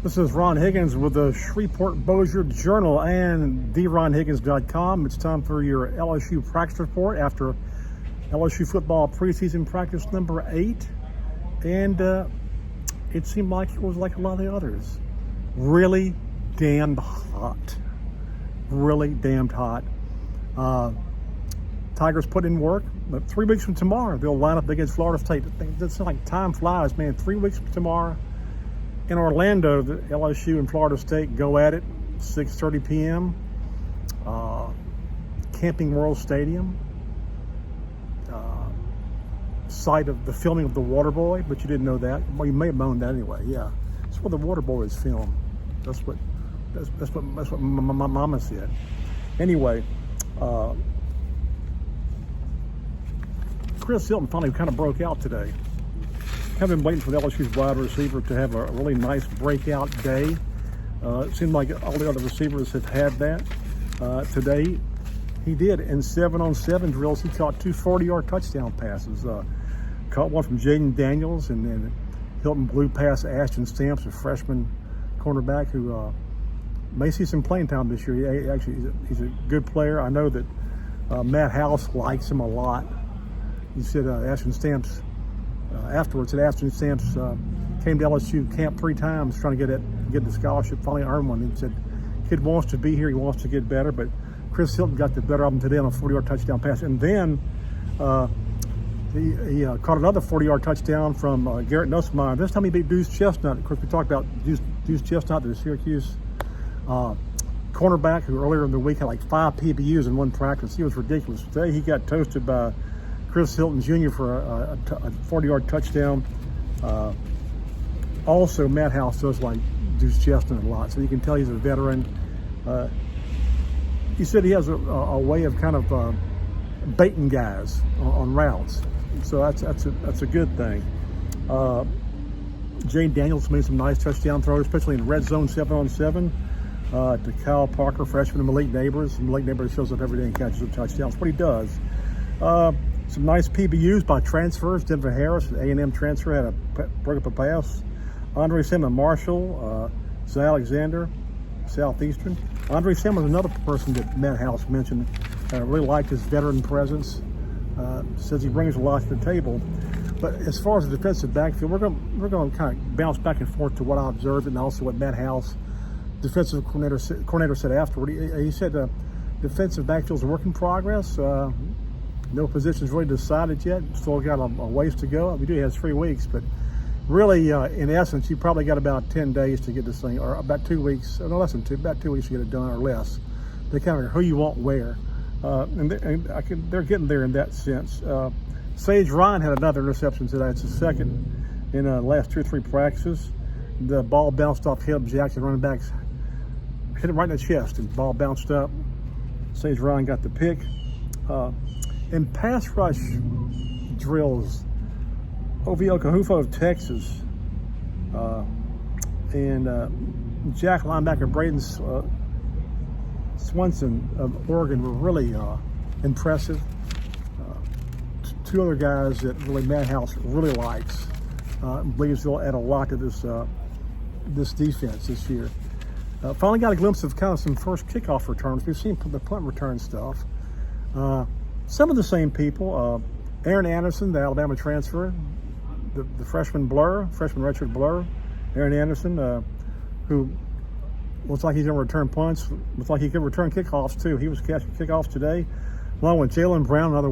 This is Ron Higgins with the Shreveport-Bossier Journal and theronhiggins.com. It's time for your LSU practice report after LSU football preseason practice number 8. And it seemed like it was like a lot of the others. Really damned hot. Really damned hot. Tigers put in work, but 3 weeks from tomorrow, they'll line up against Florida State. It's like time flies, man. 3 weeks from tomorrow. In Orlando, the LSU and Florida State go at it, 6:30 p.m. Camping World Stadium, site of the filming of The Waterboy, but you didn't know that. Well, you may have known that anyway. Yeah, that's where The Waterboy is filmed. That's what my mama said. Anyway, Chris Hilton finally kind of broke out today. I've been waiting for the LSU's wide receiver to have a really nice breakout day. It seemed like all the other receivers have had that. Today, he did. In 7-on-7 drills, he caught 2 40-yard touchdown passes. Caught one from Jaden Daniels, and then Hilton blew past Ashton Stamps, a freshman cornerback who may see some playing time this year. He's a good player. I know that Matt House likes him a lot. He said Ashton Stamps, afterwards, that Ashton Stamps came to LSU camp 3 times trying to get the scholarship, finally earned one. He said, kid wants to be here, he wants to get better, but Chris Hilton got the better of him today on a 40-yard touchdown pass. And then he caught another 40-yard touchdown from Garrett Nussmeier. This time he beat Deuce Chestnut. Of course, we talked about Deuce Chestnut, the Syracuse cornerback, who earlier in the week had like 5 PBUs in one practice. He was ridiculous. Today he got toasted by Chris Hilton Jr. for a 40-yard touchdown. Also, Matt House does like Deuce Chestnut a lot, so you can tell he's a veteran. He said he has a way of kind of baiting guys on routes, so that's a good thing. Jane Daniels made some nice touchdown throws, especially in red zone 7-on-7 to Kyle Parker, freshman, and Malik Neighbors. Malik Neighbors shows up every day and catches a touchdown. That's what he does. Some nice PBUs by transfers. Denver Harris, an A&M transfer, had broke up a pass. Andre Simmons, Marshall, Zay Alexander, Southeastern. Andre Simmons was another person that Matt House mentioned. Really liked his veteran presence. Says he brings a lot to the table. But as far as the defensive backfield, we're going to kind of bounce back and forth to what I observed and also what Matt House, defensive coordinator, said afterward. He said defensive backfield's a work in progress. No positions really decided yet. Still got a ways to go. We do have 3 weeks, but really, in essence, you probably got about 10 days to get this thing, or about 2 weeks, no less than 2, about 2 weeks to get it done or less. They kind of who you want where, and they're getting there in that sense. Sage Ryan had another interception today. It's his second in the last 2 or 3 practices. The ball bounced off Caleb Jackson, running backs hit him right in the chest, and the ball bounced up. Sage Ryan got the pick. In pass rush drills, OVL Kahufo of Texas and Jack linebacker Braden Swenson of Oregon were really impressive. 2 other guys that really Matt House really likes. Believes they'll add a lot to this defense this year. Finally got a glimpse of kind of some first kickoff returns. We've seen the punt return stuff. Some of the same people. Aaron Anderson, the Alabama transfer, the freshman redshirt Blur. Aaron Anderson, who looks like he's going to return punts. Looks like he could return kickoffs too. He was catching kickoffs today, along with Jalen Brown, another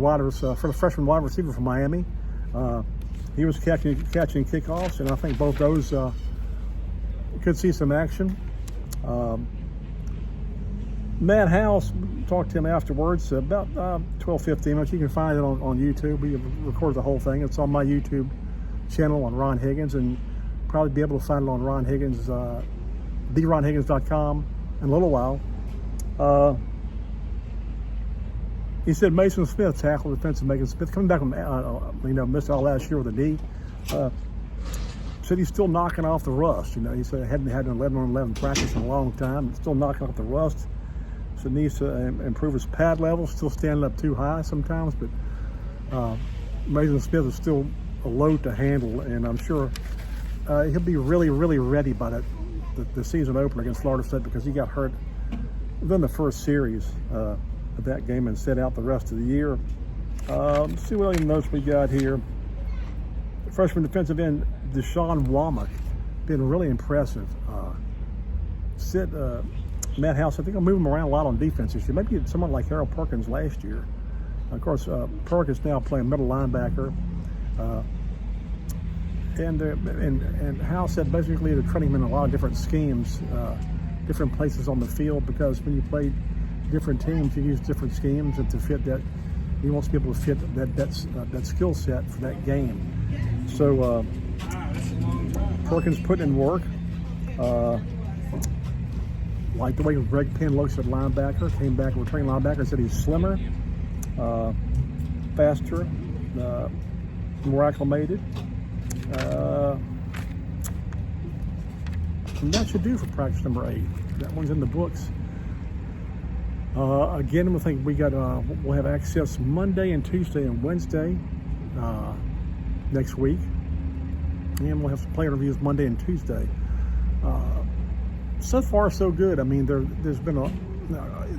freshman wide receiver from Miami. He was catching kickoffs, and I think both those could see some action. Matt House, talked to him afterwards, about 12-15 minutes. You can find it on YouTube. We recorded the whole thing. It's on my YouTube channel on Ron Higgins, and probably be able to find it on Ron Higgins, theronhiggins.com in a little while. He said Mason Smith, tackle defensive Mason Smith, coming back from missed all last year with a knee. Said he's still knocking off the rust. He said he hadn't had an 11-on-11 practice in a long time. He's still knocking off the rust. So needs to improve his pad level. Still standing up too high sometimes, but Mason Smith is still a load to handle, and I'm sure he'll be really, really ready by that the season opener against Florida State because he got hurt within the first series of that game and set out the rest of the year. Let's see what other notes we got here. Freshman defensive end Deshaun Womack, been really impressive. Matt House, I think I'll move him around a lot on defense this year. Maybe someone like Harold Perkins last year. Of course, Perkins now playing middle linebacker. And House said basically they're training him in a lot of different schemes, different places on the field, because when you play different teams, you use different schemes, and to fit that, he wants to be able to fit that skill set for that game. So Perkins put in work. Like the way Greg Penn looks at linebacker, came back returning linebacker, said he's slimmer, faster, more acclimated. And that should do for practice number 8. That one's in the books. Again, we'll have access Monday and Tuesday and Wednesday next week, and we'll have some player reviews Monday and Tuesday. So far, so good. I mean, there's been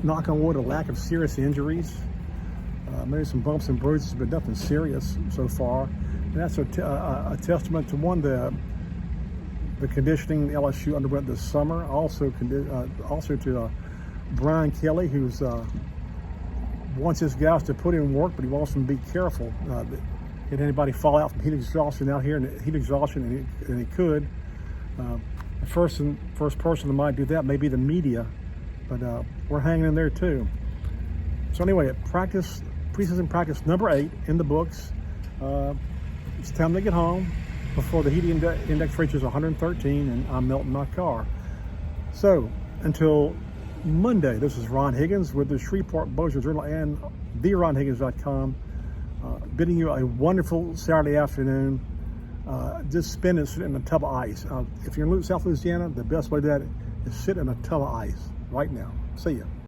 knock on wood, a lack of serious injuries. Maybe some bumps and bruises, but nothing serious so far. And that's a testament to the conditioning LSU underwent this summer. Also to Brian Kelly, who's wants his guys to put in work, but he wants them to be careful. Did anybody fall out from heat exhaustion out here? And heat exhaustion, and he could. The first person that might do that may be the media, but we're hanging in there too. So anyway, preseason practice number 8 in the books. It's time to get home before the heat index reaches 113 and I'm melting my car. So until Monday, this is Ron Higgins with the Shreveport-Bossier Journal and theronhiggins.com, bidding you a wonderful Saturday afternoon. Just spend it in a tub of ice. If you're in South Louisiana, the best way to do that is sit in a tub of ice right now. See ya.